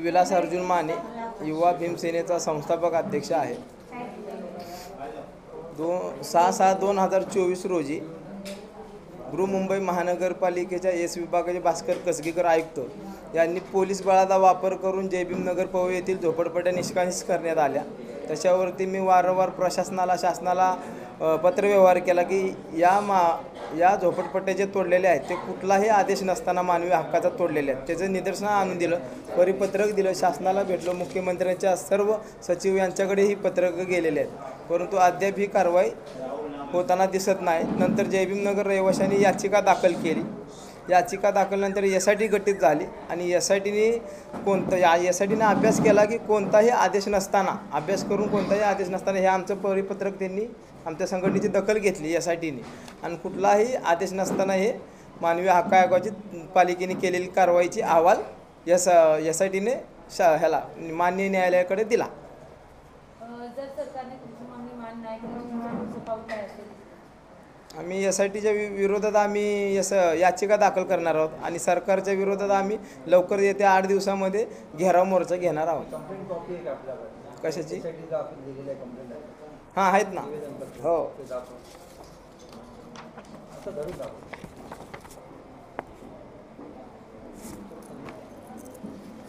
विलास अर्जुन माने, युवा भीमसेनेचा संस्थापक अध्यक्ष आहे. 6/6/2024 रोजी बृहन्मुंबई महानगरपालिकेच्या एस विभागाचे भास्कर कसगीकर आयुक्त यांनी पोलीस बळाचा वापर करून जयभीमनगर पवई येथील झोपडपट्ट्या निष्कासित करण्यात आल्या. त्याच्यावरती मी वारंवार शासनाला पत्रव्यवहार केला की या झोपडपट्ट्या जे तोडलेले आहेत ते कुठलाही आदेश नसताना मानवी हक्काचा तोडलेले आहेत. त्याचं निदर्शन आणून दिलं, परिपत्रक दिलं, शासनाला भेटलो, मुख्यमंत्र्यांच्या सर्व सचिव यांच्याकडे ही पत्रकं गेलेले आहेत, परंतु अद्याप ही कारवाई होताना दिसत नाही. नंतर जयभीमनगर रहिवाशांनी याचिका दाखल केली. याचिका दाखलनंतर SIT गठीत झाली आणि SITने अभ्यास केला की कोणताही आदेश नसताना, अभ्यास करून कोणताही आदेश नसताना हे आमचं परिपत्रक त्यांनी आमच्या संघटनेची दखल घेतली SITने आणि कुठलाही आदेश नसताना हे मानवी हक्क आयोगाची पालिकेने केलेली कारवाईची अहवाल SITने ह्याला मान्य न्यायालयाकडे दिला. जर सरकारने तुमची मागणी मान्य नाही केली तर काय असेल? आम्ही SITच्या विरोधात आम्ही याचिका दाखल करणार आहोत आणि सरकारच्या विरोधात आम्ही लवकर येत्या 8 दिवसामध्ये घेराव मोर्चा घेणार आहोत. कशाची? हां, आहेत ना. हो.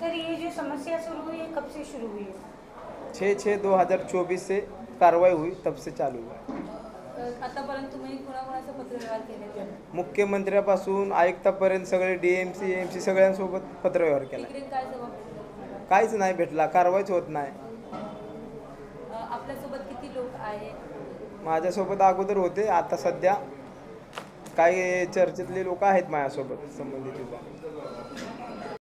सर, ये जो समस्या शुरू हुई है कब से शुरू हुई है? 6/6/2024 से कार्रवाई हुई, तब से चालू हुआ. आतापर्यंत तुम्ही कोणाकोणाचा पत्रव्यवहार केले? मुख्यमंत्र्यापासून आयुक्तापर्यंत सगळे DMC AMC सगळ्यांसोबत पत्रव्यवहार केला. काय जबाब? काहीच नाही भेटला, कारवाईच होत नाही. आपल्यासोबत किती लोक आहेत? माझ्यासोबत अगोदर होते, आता सध्या काही चर्चेतले लोक आहेत माझ्यासोबत संबंधित.